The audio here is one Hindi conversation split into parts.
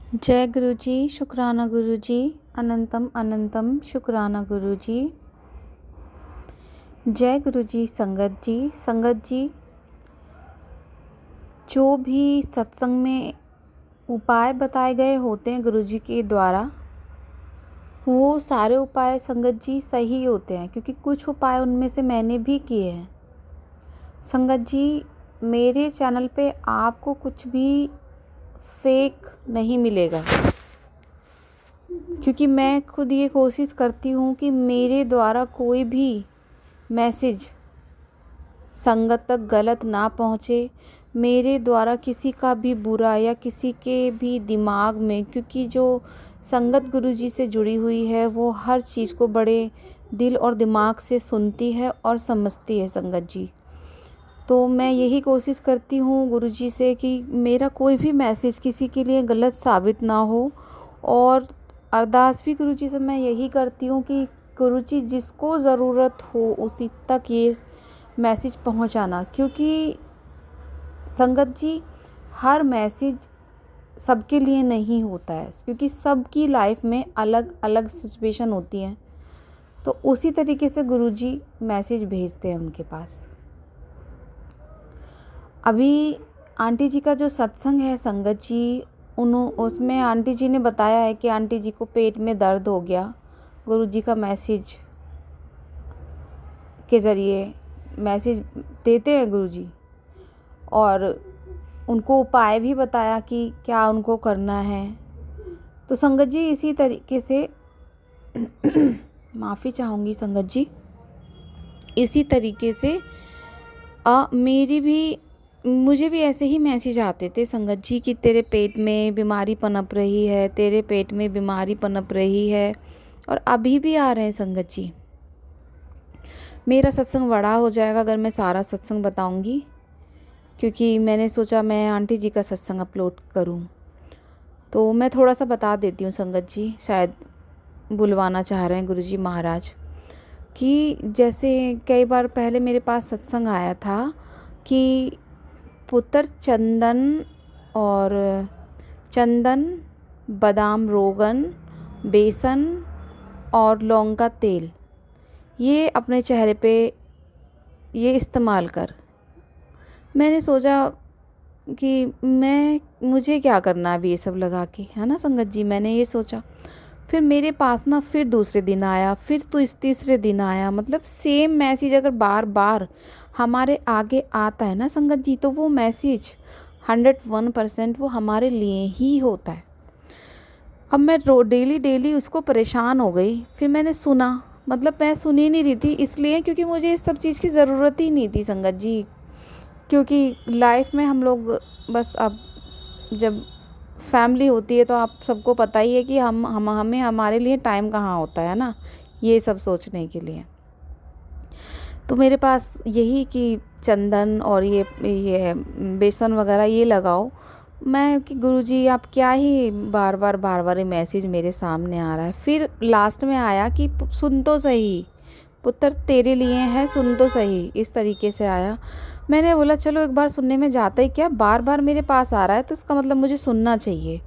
जय गुरु जी, शुक्राना गुरु जी, अनंतम अनंतम शुक्राना गुरु जी। जय गुरु जी, संगत जी, जो भी सत्संग में उपाय बताए गए होते हैं गुरु जी के द्वारा, वो सारे उपाय संगत जी सही होते हैं, क्योंकि कुछ उपाय उनमें से मैंने भी किए हैं। संगत जी, मेरे चैनल पे आपको कुछ भी फेक नहीं मिलेगा, क्योंकि मैं खुद ये कोशिश करती हूँ कि मेरे द्वारा कोई भी मैसेज संगत तक गलत ना पहुँचे, मेरे द्वारा किसी का भी बुरा या किसी के भी दिमाग में, क्योंकि जो संगत गुरु जी से जुड़ी हुई है वो हर चीज़ को बड़े दिल और दिमाग से सुनती है और समझती है संगत जी। तो मैं यही कोशिश करती हूँ गुरु जी से कि मेरा कोई भी मैसेज किसी के लिए गलत साबित ना हो, और अरदास भी गुरु जी से मैं यही करती हूँ कि गुरु जी जिसको ज़रूरत हो उसी तक ये मैसेज पहुँचाना, क्योंकि संगत जी हर मैसेज सबके लिए नहीं होता है, क्योंकि सबकी लाइफ में अलग अलग सिचुएशन होती हैं। तो उसी तरीके से गुरु जी मैसेज भेजते हैं उनके पास। अभी आंटी जी का जो सत्संग है संगत जी, उसमें आंटी जी ने बताया है कि आंटी जी को पेट में दर्द हो गया। गुरु जी का मैसेज के ज़रिए मैसेज देते हैं गुरु जी, और उनको उपाय भी बताया कि क्या उनको करना है। तो संगत जी इसी तरीके से माफ़ी चाहूँगी संगत जी, इसी तरीके से मुझे भी ऐसे ही मैसेज आते थे संगत जी कि तेरे पेट में बीमारी पनप रही है, तेरे पेट में बीमारी पनप रही है, और अभी भी आ रहे हैं संगत जी। मेरा सत्संग बड़ा हो जाएगा अगर मैं सारा सत्संग बताऊंगी, क्योंकि मैंने सोचा मैं आंटी जी का सत्संग अपलोड करूं। तो मैं थोड़ा सा बता देती हूँ संगत जी, शायद बुलवाना चाह रहे हैं गुरु जी महाराज, कि जैसे कई बार पहले मेरे पास सत्संग आया था कि पुत्र चंदन, बादाम रोगन, बेसन और लौंग का तेल, ये अपने चेहरे पे ये इस्तेमाल कर। मैंने सोचा कि मुझे क्या करना है अभी ये सब लगा के, है ना संगत जी, मैंने ये सोचा। फिर मेरे पास ना फिर दूसरे दिन आया, फिर तो इस तीसरे दिन आया, मतलब सेम मैसेज अगर बार बार हमारे आगे आता है ना संगत जी, तो वो मैसेज 101% वो हमारे लिए ही होता है। अब मैं डेली उसको परेशान हो गई। फिर मैंने सुना, मतलब मैं सुन ही नहीं रही थी, इसलिए क्योंकि मुझे इस सब चीज़ की ज़रूरत ही नहीं थी संगत जी, क्योंकि लाइफ में हम लोग बस, अब जब फैमिली होती है तो आप सबको पता ही है कि हमें हमारे लिए टाइम कहाँ होता है ना ये सब सोचने के लिए। तो मेरे पास यही कि चंदन और ये बेसन वगैरह ये लगाओ। मैं कि गुरुजी आप क्या ही बार बार ये मैसेज मेरे सामने आ रहा है। फिर लास्ट में आया कि सुन तो सही पुत्र, तेरे लिए है, सुन तो सही, इस तरीके से आया। मैंने बोला चलो एक बार सुनने में जाता ही क्या, बार बार मेरे पास आ रहा है तो इसका मतलब मुझे सुनना चाहिए।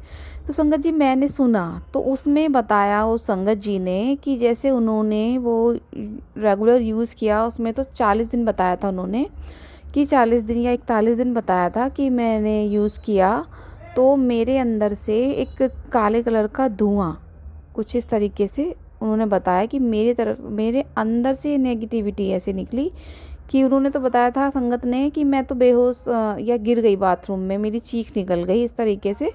तो संगत जी मैंने सुना, तो उसमें बताया उस संगत जी ने कि जैसे उन्होंने वो रेगुलर यूज़ किया, उसमें तो 40 दिन बताया था उन्होंने, कि 40 दिन या 41 दिन बताया था कि मैंने यूज़ किया, तो मेरे अंदर से एक काले कलर का धुआं, कुछ इस तरीके से उन्होंने बताया कि मेरे अंदर से नेगेटिविटी ऐसे निकली कि उन्होंने तो बताया था संगत ने कि मैं तो बेहोश या गिर गई बाथरूम में, मेरी चीख निकल गई, इस तरीके से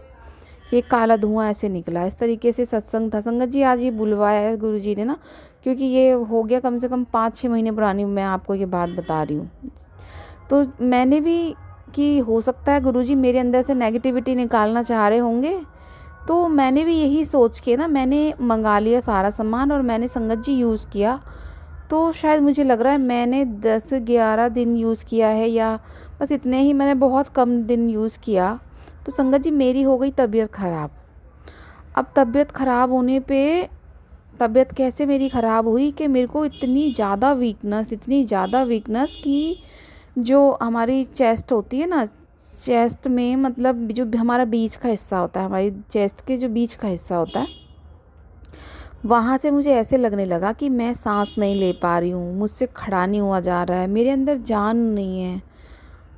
ये काला धुआं ऐसे निकला। इस तरीके से सत्संग था संगत जी। आज ये बुलवाया है गुरु जी ने ना, क्योंकि ये हो गया कम से कम 5-6 महीने पुरानी मैं आपको ये बात बता रही हूँ। तो मैंने भी कि हो सकता है गुरु जी मेरे अंदर से नेगेटिविटी निकालना चाह रहे होंगे, तो मैंने भी यही सोच के ना मैंने मंगा लिया सारा सामान और मैंने संगत जी यूज़ किया। तो शायद मुझे लग रहा है मैंने 10-11 दिन यूज़ किया है, या बस इतने ही, मैंने बहुत कम दिन यूज़ किया। तो संगत जी मेरी हो गई तबीयत ख़राब। अब तबीयत ख़राब होने पे, तबीयत कैसे मेरी ख़राब हुई कि मेरे को इतनी ज़्यादा वीकनेस कि जो हमारी चेस्ट होती है ना, चेस्ट में, मतलब जो हमारा बीच का हिस्सा होता है, हमारी चेस्ट के जो बीच का हिस्सा होता है, वहाँ से मुझे ऐसे लगने लगा कि मैं सांस नहीं ले पा रही हूँ, मुझसे खड़ा नहीं हुआ जा रहा है, मेरे अंदर जान नहीं है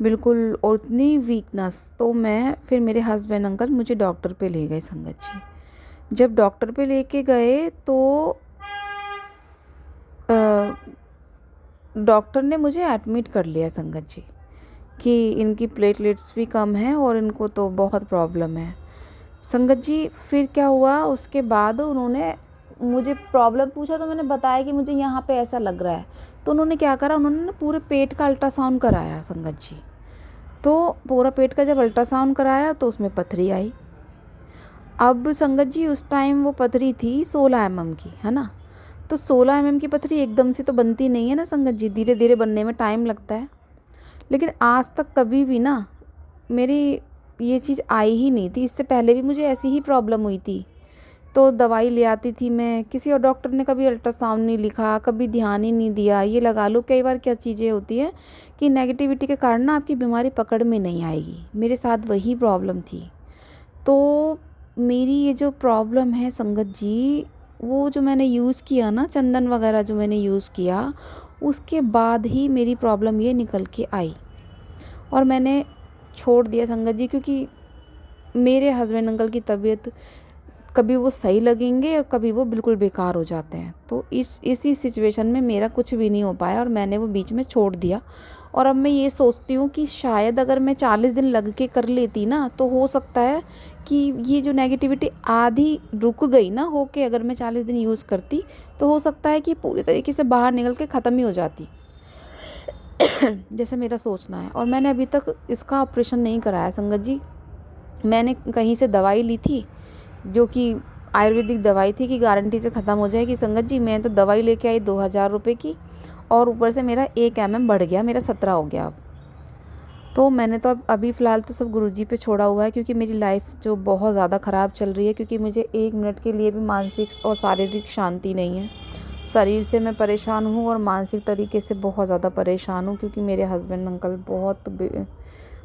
बिल्कुल, और इतनी वीकनेस। तो मैं फिर मेरे हस्बैंड अंकल मुझे डॉक्टर पे ले गए संगत जी। जब डॉक्टर पे लेके गए तो डॉक्टर ने मुझे एडमिट कर लिया संगत जी, कि इनकी प्लेटलेट्स भी कम हैं और इनको तो बहुत प्रॉब्लम है संगत जी। फिर क्या हुआ, उसके बाद उन्होंने मुझे प्रॉब्लम पूछा तो मैंने बताया कि मुझे यहाँ पे ऐसा लग रहा है। तो उन्होंने क्या करा, उन्होंने ना पूरे पेट का अल्ट्रासाउंड कराया संगत जी। तो पूरा पेट का जब अल्ट्रासाउंड कराया तो उसमें पथरी आई। अब संगत जी उस टाइम वो पथरी थी 16 mm की, है ना। तो 16 mm की पथरी एकदम से तो बनती नहीं है ना संगत जी, धीरे धीरे बनने में टाइम लगता है। लेकिन आज तक कभी भी ना मेरी ये चीज़ आई ही नहीं थी। इससे पहले भी मुझे ऐसी ही प्रॉब्लम हुई थी, तो दवाई ले आती थी मैं, किसी और डॉक्टर ने कभी अल्ट्रासाउंड नहीं लिखा, कभी ध्यान ही नहीं दिया। ये लगा लो कई बार क्या चीज़ें होती हैं कि नेगेटिविटी के कारण ना आपकी बीमारी पकड़ में नहीं आएगी। मेरे साथ वही प्रॉब्लम थी। तो मेरी ये जो प्रॉब्लम है संगत जी, वो जो मैंने यूज़ किया ना, चंदन वगैरह जो मैंने यूज़ किया, उसके बाद ही मेरी प्रॉब्लम ये निकल के आई और मैंने छोड़ दिया संगत जी। क्योंकि मेरे हस्बैंड अंकल की तबीयत कभी वो सही लगेंगे और कभी वो बिल्कुल बेकार हो जाते हैं। तो इसी सिचुएशन में मेरा कुछ भी नहीं हो पाया और मैंने वो बीच में छोड़ दिया। और अब मैं ये सोचती हूँ कि शायद अगर मैं 40 दिन लग के कर लेती ना, तो हो सकता है कि ये जो नेगेटिविटी आधी रुक गई ना हो के, अगर मैं 40 दिन यूज़ करती तो हो सकता है कि पूरी तरीके से बाहर निकल के ख़त्म ही हो जाती जैसे मेरा सोचना है। और मैंने अभी तक इसका ऑपरेशन नहीं कराया संगत जी। मैंने कहीं से दवाई ली थी जो कि आयुर्वेदिक दवाई थी कि गारंटी से ख़त्म हो जाएगी संगत जी। मैं तो दवाई लेके आई 2000 रुपये की, और ऊपर से मेरा 1 mm बढ़ गया, मेरा 17 हो गया अब। तो मैंने तो अब अभी फ़िलहाल तो सब गुरुजी पे छोड़ा हुआ है, क्योंकि मेरी लाइफ जो बहुत ज़्यादा ख़राब चल रही है। क्योंकि मुझे 1 मिनट के लिए भी मानसिक और शारीरिक शांति नहीं है। शरीर से मैं परेशान हूँ और मानसिक तरीके से बहुत ज़्यादा परेशान हूँ, क्योंकि मेरे हस्बैंड अंकल बहुत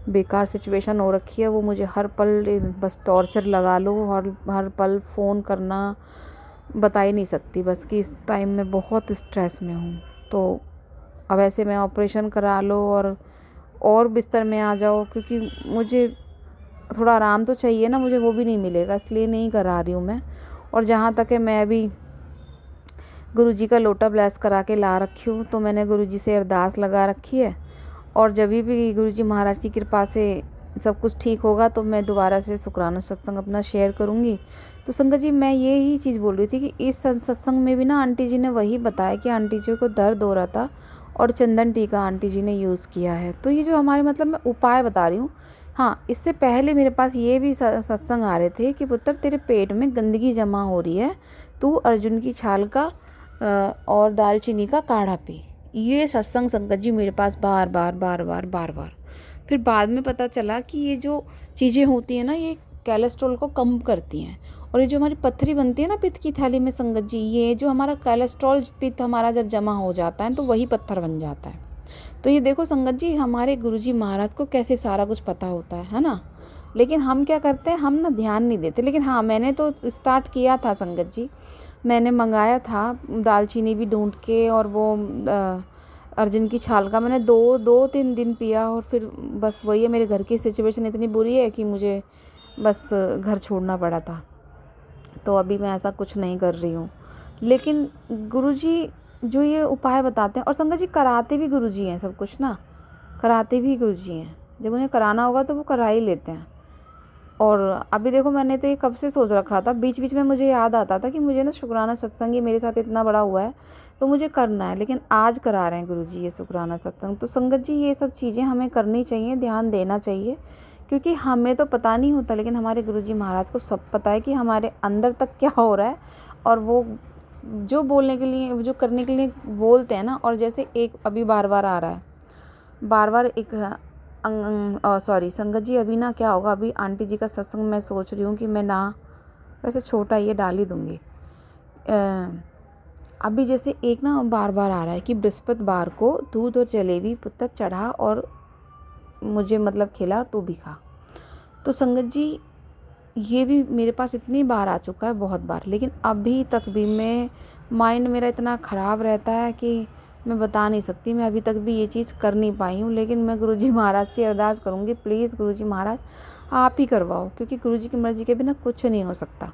बेकार सिचुएशन हो रखी है। वो मुझे हर पल बस टॉर्चर लगा लो, हर पल फ़ोन करना, बता ही नहीं सकती बस कि इस टाइम में बहुत स्ट्रेस में हूँ। तो अब ऐसे में ऑपरेशन करा लो और बिस्तर में आ जाओ, क्योंकि मुझे थोड़ा आराम तो चाहिए ना, मुझे वो भी नहीं मिलेगा, इसलिए नहीं करा रही हूँ मैं। और जहाँ तक है, मैं अभी गुरुजी का लोटा ब्लेस करा के ला रखी हूँ। तो मैंने गुरुजी से अरदास लगा रखी है, और जब भी गुरुजी महाराज की कृपा से सब कुछ ठीक होगा तो मैं दोबारा से शुक्राना सत्संग अपना शेयर करूँगी। तो संगत जी, मैं ये ही चीज़ बोल रही थी कि इस सत्संग में भी ना आंटी जी ने वही बताया कि आंटी जी को दर्द हो रहा था और चंदन टीका आंटी जी ने यूज़ किया है। तो ये जो हमारे, मतलब मैं उपाय बता रही हूँ। हाँ, इससे पहले मेरे पास ये भी सत्संग आ रहे थे कि पुत्र तेरे पेट में गंदगी जमा हो रही है, तू अर्जुन की छाल का और दालचीनी का काढ़ा पी। ये सत्संग संगत जी मेरे पास बार बार। फिर बाद में पता चला कि ये जो चीज़ें होती हैं ना, ये कोलेस्ट्रॉल को कम करती हैं। और ये जो हमारी पत्थरी बनती है ना पित्त की थैली में संगत जी, ये जो हमारा कोलेस्ट्रॉल पित्त हमारा जब जमा हो जाता है तो वही पत्थर बन जाता है। तो ये देखो संगत जी, हमारे गुरुजी महाराज को कैसे सारा कुछ पता होता है ना। लेकिन हम क्या करते हैं, हम ना ध्यान नहीं देते। लेकिन हाँ, मैंने तो स्टार्ट किया था संगत जी, मैंने मंगाया था दालचीनी भी ढूंढ के, और वो अर्जुन की छाल का मैंने 2-3 दिन पिया, और फिर बस वही है, मेरे घर की सिचुएशन इतनी बुरी है कि मुझे बस घर छोड़ना पड़ा था। तो अभी मैं ऐसा कुछ नहीं कर रही हूँ। लेकिन गुरुजी जो ये उपाय बताते हैं, और संगत जी कराते भी गुरुजी हैं सब कुछ ना, कराते भी गुरुजी हैं। जब उन्हें कराना होगा तो वो करा ही लेते हैं। और अभी देखो, मैंने तो ये कब से सोच रखा था, बीच बीच में मुझे याद आता था कि मुझे ना शुक्राना सत्संग, ये मेरे साथ इतना बड़ा हुआ है तो मुझे करना है। लेकिन आज करा रहे हैं गुरुजी ये शुक्राना सत्संग। तो संगत जी, ये सब चीज़ें हमें करनी चाहिए, ध्यान देना चाहिए, क्योंकि हमें तो पता नहीं होता, लेकिन हमारे गुरुजी महाराज को सब पता है कि हमारे अंदर तक क्या हो रहा है। और वो जो बोलने के लिए, जो करने के लिए बोलते हैं ना। और जैसे एक अभी बार बार आ रहा है, बार बार एक सॉरी संगत जी, अभी ना क्या होगा, अभी आंटी जी का सत्संग मैं सोच रही हूँ कि मैं ना, वैसे छोटा ये डाल ही दूँगी। अभी जैसे एक ना बार बार आ रहा है कि बृहस्पतिवार को दूध और जलेबी पुत्र चढ़ा और मुझे मतलब खिला और तू भी खा। तो संगत जी ये भी मेरे पास इतनी बार आ चुका है, बहुत बार, लेकिन अभी तक भी मैं माइंड मेरा इतना ख़राब रहता है कि मैं बता नहीं सकती। मैं अभी तक भी ये चीज़ कर नहीं पाई हूँ, लेकिन मैं गुरुजी महाराज से अरदास करूँगी, प्लीज़ गुरुजी महाराज आप ही करवाओ, क्योंकि गुरुजी की मर्ज़ी के बिना कुछ नहीं हो सकता।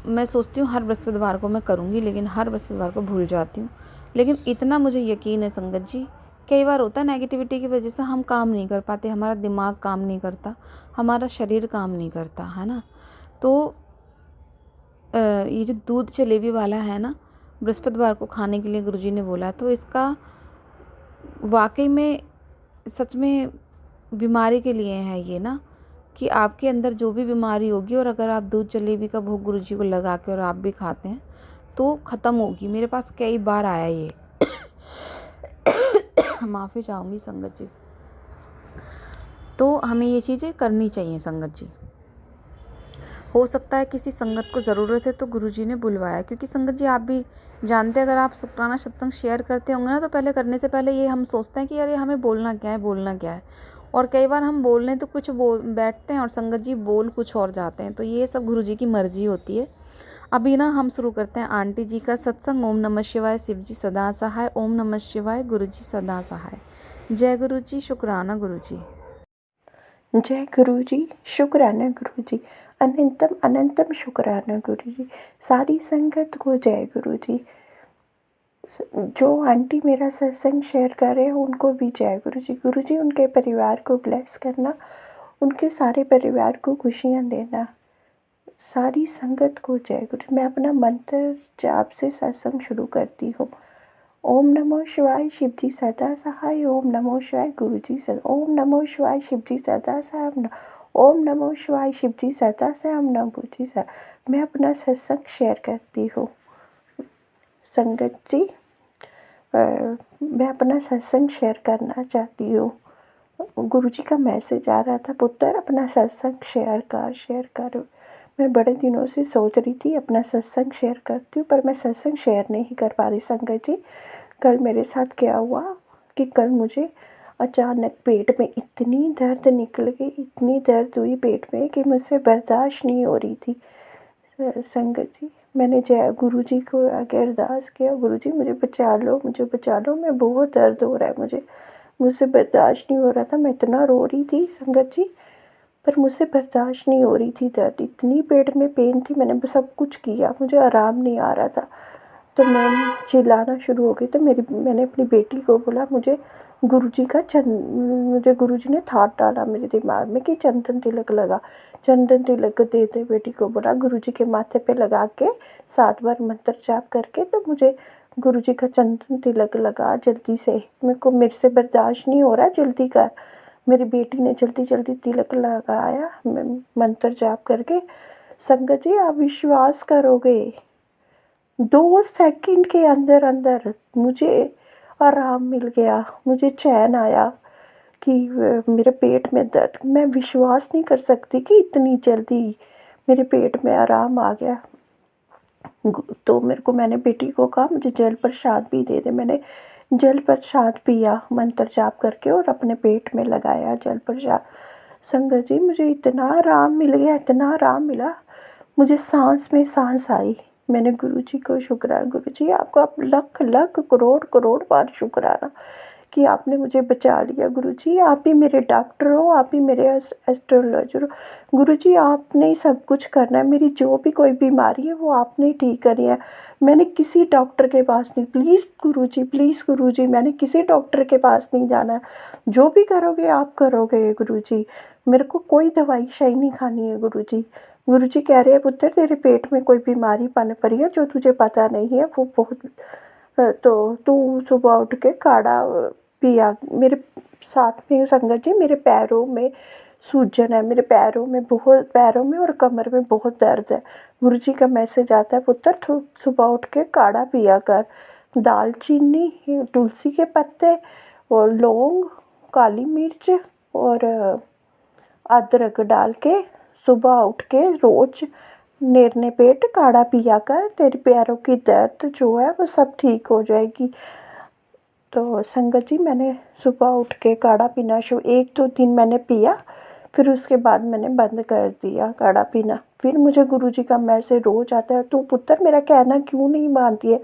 मैं सोचती हूँ हर बृहस्पतिवार को मैं करूँगी, लेकिन हर बृहस्पतिवार को भूल जाती हूँ। लेकिन इतना मुझे यकीन है संगत जी, कई बार होता है नेगेटिविटी की वजह से हम काम नहीं कर पाते, हमारा दिमाग काम नहीं करता, हमारा शरीर काम नहीं करता, है ना। तो ये जो दूध जलेबी वाला है ना, बृहस्पतिवार को खाने के लिए गुरुजी ने बोला, तो इसका वाकई में सच में बीमारी के लिए है ये ना, कि आपके अंदर जो भी बीमारी होगी और अगर आप दूध जलेबी का भोग गुरुजी को लगा के और आप भी खाते हैं तो ख़त्म होगी। मेरे पास कई बार आया ये माफ़ी चाहूँगी संगत जी। तो हमें ये चीज़ें करनी चाहिए संगत जी। हो सकता है किसी संगत को ज़रूरत है तो गुरुजी ने बुलवाया, क्योंकि संगत जी आप भी जानते हैं, अगर आप पुराना सत्संग शेयर करते होंगे ना, तो पहले करने से पहले ये हम सोचते हैं कि अरे हमें बोलना क्या है, बोलना क्या है। और कई बार हम बोल रहे हैं तो कुछ बैठते हैं और संगत जी बोल कुछ और जाते हैं। तो ये सब गुरुजी की मर्जी होती है। अभी ना हम शुरू करते हैं आंटी जी का सत्संग। ओम नमः शिवाय, शिव जी सदा सहाय। ओम नमः शिवाय, गुरु जी सदा सहाय। जय गुरु जी, शुक्राना गुरु जी। जय गुरु जी, शुक्राना गुरु जी, अनंतम अनंतम शुक्राना गुरु जी। सारी संगत को जय गुरु जी। जो आंटी मेरा सत्संग शेयर कर रहे हैं उनको भी जय गुरु जी। गुरु जी उनके परिवार को ब्लेस करना, उनके सारे परिवार को खुशियाँ देना। सारी संगत को जय गुरु। मैं अपना मंत्र जाप से सत्संग शुरू करती हूँ। ओम नमो शिवाय, शिव जी सदा सहाय। ओम नमो शिवाय, गुरु जी सदा। ओम नमो शिवाय, शिव जी सदा सहाय। ओम नमो शिवाय, शिव जी सदा सहाय। ओम नमो गुरु जी सदा। मैं अपना सत्संग शेयर करती हूँ। संगत जी मैं अपना सत्संग शेयर करना चाहती हूँ। गुरुजी का मैसेज आ रहा था, पुत्र अपना सत्संग शेयर कर। मैं बड़े दिनों से सोच रही थी अपना सत्संग शेयर करती हूँ, पर मैं सत्संग शेयर नहीं कर पा रही। संगत जी कल मेरे साथ क्या हुआ कि कल मुझे अचानक पेट में इतनी दर्द निकल गई, इतनी दर्द हुई पेट में कि मुझसे बर्दाश्त नहीं हो रही थी। संगत जी मैंने जय गुरु जी को आगे अरदास किया, गुरु जी मुझे बचा लो, मुझे बचा लो, मैं बहुत दर्द हो रहा है, मुझसे बर्दाश्त नहीं हो रहा था। मैं इतना रो रही थी संगत जी, पर मुझसे बर्दाश्त नहीं हो रही थी दर्द, इतनी पेट में पेन थी। मैंने सब कुछ किया, मुझे आराम नहीं आ रहा था। तो मैं चिल्लाना शुरू हो गई। तो मैंने अपनी बेटी को बोला, मुझे गुरुजी ने थाट डाला मेरे दिमाग में कि चंदन तिलक लगा। चंदन तिलक दे दे, बेटी को बोला गुरुजी के माथे पे लगा के 7 बार मंत्र जाप करके तो मुझे गुरुजी का चंदन तिलक लगा जल्दी से, मेरे से बर्दाश्त नहीं हो रहा, जल्दी कर। मेरी बेटी ने जल्दी जल्दी तिलक लगाया मंत्र जाप करके। संगत जी आप विश्वास करोगे 2 सेकंड के अंदर अंदर मुझे आराम मिल गया, मुझे चैन आया कि मेरे पेट में दर्द, मैं विश्वास नहीं कर सकती कि इतनी जल्दी मेरे पेट में आराम आ गया। तो मैंने बेटी को कहा मुझे जल प्रसाद भी दे दे। मैंने जल प्रसाद पिया मंत्र जाप करके और अपने पेट में लगाया जल प्रसाद। संगत जी मुझे इतना आराम मिल गया, इतना आराम मिला, मुझे सांस में सांस आई। मैंने गुरुजी को शुक्राना, गुरुजी आपको आप लख लख करोड़ करोड़ बार शुक्राना कि आपने मुझे बचा लिया। गुरुजी आप ही मेरे डॉक्टर हो, आप ही मेरे एस्ट्रोलॉजर हो। गुरुजी आपने ही सब कुछ करना है, मेरी जो भी कोई बीमारी है वो आपने ही ठीक करनी है। मैंने किसी डॉक्टर के पास नहीं, प्लीज़ गुरुजी मैंने किसी डॉक्टर के पास नहीं जाना है। जो भी करोगे आप करोगे गुरुजी, मेरे को कोई दवाई शाही नहीं खानी है गुरुजी। गुरुजी कह रहे हैं पुत्र तेरे पेट में कोई बीमारी पनप रही है जो तुझे पता नहीं है, वो बहुत तो तू सुबह उठ के काढ़ा पिया। मेरे साथ में संगत जी मेरे पैरों में सूजन है, मेरे पैरों में और कमर में बहुत दर्द है। गुरुजी का मैसेज आता है पुत्र तू सुबह उठ के काढ़ा पिया कर। दालचीनी, तुलसी के पत्ते और लौंग, काली मिर्च और अदरक डाल के सुबह उठ के रोज़ नेरने पेट काढ़ा पिया कर, तेरे पैरों की दर्द जो है वो सब ठीक हो जाएगी। तो संगत जी मैंने सुबह उठ के काढ़ा पीना शुरू, 1-2 दिन मैंने पिया, फिर उसके बाद मैंने बंद कर दिया काढ़ा पीना। फिर मुझे गुरुजी का मैसेज रोज़ आता है, तू पुत्र मेरा कहना क्यों नहीं मानती है,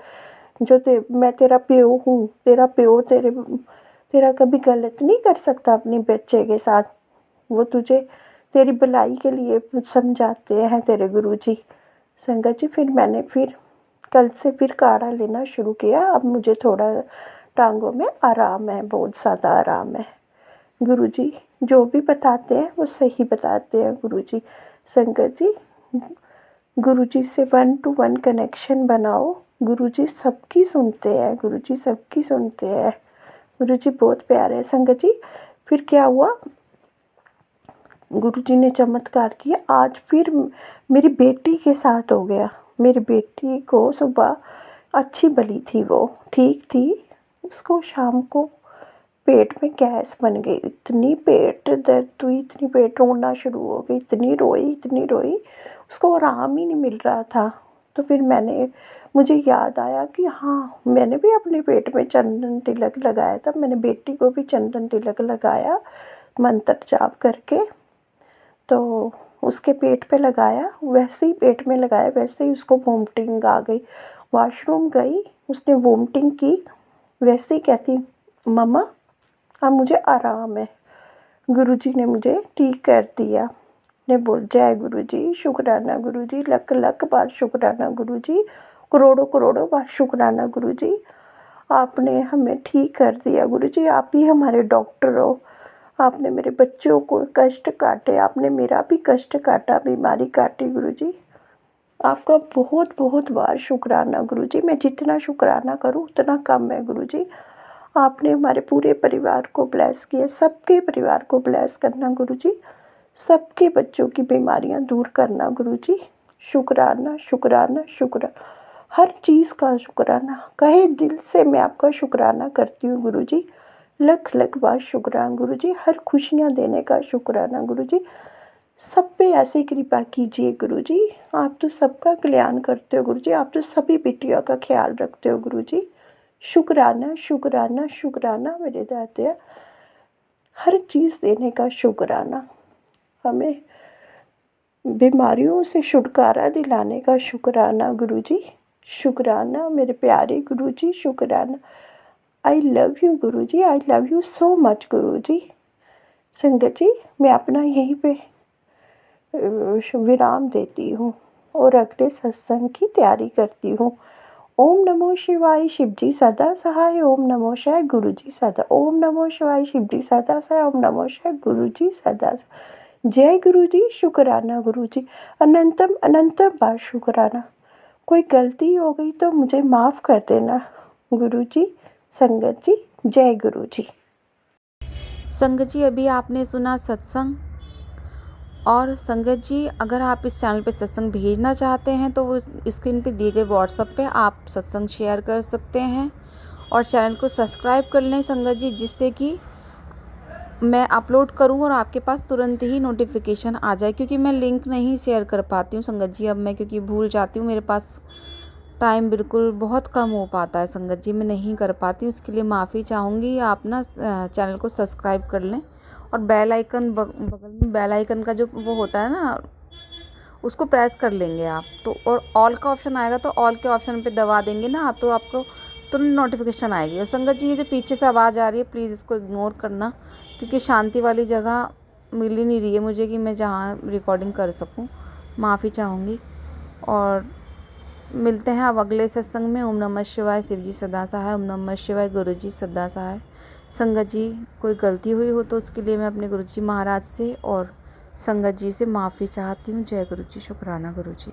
जो मैं तेरा प्यो हूँ, तेरा प्यो तेरा कभी गलत नहीं कर सकता अपने बच्चे के साथ, वो तुझे तेरी भलाई के लिए समझाते हैं तेरे गुरुजी। संगत जी फिर कल से फिर काढ़ा लेना शुरू किया। अब मुझे थोड़ा टांगों में आराम है, बहुत ज़्यादा आराम है। गुरुजी जो भी बताते हैं वो सही बताते हैं गुरुजी। संगत जी गुरुजी से 1 to 1 कनेक्शन बनाओ, गुरुजी सबकी सुनते हैं, गुरुजी सबकी सुनते हैं, गुरुजी बहुत प्यारे हैं। संगत जी फिर क्या हुआ, गुरुजी ने चमत्कार किया, आज फिर मेरी बेटी के साथ हो गया। मेरी बेटी को सुबह अच्छी भली थी, वो ठीक थी, उसको शाम को पेट में गैस बन गई, इतनी पेट दर्द हुई, इतनी पेट रोना शुरू हो गई, इतनी रोई, उसको आराम ही नहीं मिल रहा था। तो फिर मुझे याद आया कि हाँ मैंने भी अपने पेट में चंदन तिलक लगाया था, मैंने बेटी को भी चंदन तिलक लगाया मंत्र जाप करके, तो उसके पेट पे लगाया, वैसे ही पेट में लगाया, वैसे ही उसको वोमिटिंग आ गई। वॉशरूम गई, उसने वोमिटिंग की, वैसे ही कहती मम्मा अब मुझे आराम है, गुरुजी ने मुझे ठीक कर दिया। ने बोल जय गुरुजी, शुक्राना गुरुजी, लख लख बार शुक्राना गुरुजी, करोड़ों बार शुक्राना गुरुजी, आपने हमें ठीक कर दिया गुरुजी, आप ही हमारे डॉक्टर हो, आपने मेरे बच्चों को कष्ट काटे, आपने मेरा भी कष्ट काटा, बीमारी काटी गुरुजी, आपका बहुत बहुत बार शुक्राना गुरुजी। मैं जितना शुक्राना करूं उतना कम है गुरुजी। आपने हमारे पूरे परिवार को ब्लेस किया, सबके परिवार को ब्लेस करना गुरुजी, सबके बच्चों की बीमारियां दूर करना गुरुजी। शुक्राना शुक्राना शुक्राना, हर चीज़ का शुक्राना, कहे दिल से मैं आपका शुक्राना करती हूँ गुरुजी, लख लख बार शुक्राना गुरुजी, हर खुशियाँ देने का शुक्राना गुरुजी, सब पे ऐसी कृपा कीजिए गुरुजी, आप तो सबका कल्याण करते हो गुरुजी, आप तो सभी बेटियों का ख्याल रखते हो गुरुजी। शुक्राना शुक्राना शुक्राना मेरे दाता, हर चीज़ देने का शुक्राना, हमें बीमारियों से छुटकारा दिलाने का शुक्राना गुरुजी, शुक्राना मेरे प्यारे गुरुजी, शुक्राना। आई लव यू गुरुजी, I love you so much गुरुजी। संगत जी मैं अपना यहीं पे विराम देती हूँ और अगले सत्संग की तैयारी करती हूँ। ओम नमो शिवाय, शिवजी सदा सहाय, ओम नमो शिवाय, गुरुजी सदा, ओम नमो शिवाय, शिवजी सदा सहाय, ओम नमो शिवाय, गुरुजी सदा सहाय। जय गुरुजी, शुक्राना गुरुजी, अनंतम अनंतम बार शुक्राना। कोई गलती हो गई तो मुझे माफ़ कर देना गुरुजी। संगत जी जय गुरुजी। संगत जी अभी आपने सुना सत्संग, और संगत जी अगर आप इस चैनल पे सत्संग भेजना चाहते हैं तो वो स्क्रीन पे दिए गए व्हाट्सएप पे आप सत्संग शेयर कर सकते हैं, और चैनल को सब्सक्राइब कर लें संगत जी, जिससे कि मैं अपलोड करूं और आपके पास तुरंत ही नोटिफिकेशन आ जाए, क्योंकि मैं लिंक नहीं शेयर कर पाती हूँ संगत जी, अब मैं क्योंकि भूल जाती हूँ, मेरे पास टाइम बिल्कुल बहुत कम हो पाता है संगत जी, मैं नहीं कर पाती हूँ, इसके लिए माफ़ी चाहूँगी। आप ना चैनल को सब्सक्राइब कर लें, और बेल आइकन बगल में बेल आइकन का जो वो होता है ना, उसको प्रेस कर लेंगे आप तो, और ऑल का ऑप्शन आएगा तो ऑल के ऑप्शन पे दबा देंगे ना आप, तो आपको तुरंत नोटिफिकेशन आएगी। और संगत जी ये जो पीछे से आवाज़ आ रही है प्लीज़ इसको इग्नोर करना, क्योंकि शांति वाली जगह मिल ही नहीं रही है मुझे कि मैं जहाँ रिकॉर्डिंग कर सकूँ, माफ़ी चाहूँगी। और मिलते हैं अब अगले सत्संग में। ओम नमः शिवाय, शिवजी सदा सहाय, ओम नमः शिवाय, गुरुजी सदा सहाय। संगत जी कोई गलती हुई हो तो उसके लिए मैं अपने गुरुजी महाराज से और संगत जी से माफ़ी चाहती हूँ। जय गुरुजी, शुक्राना गुरुजी।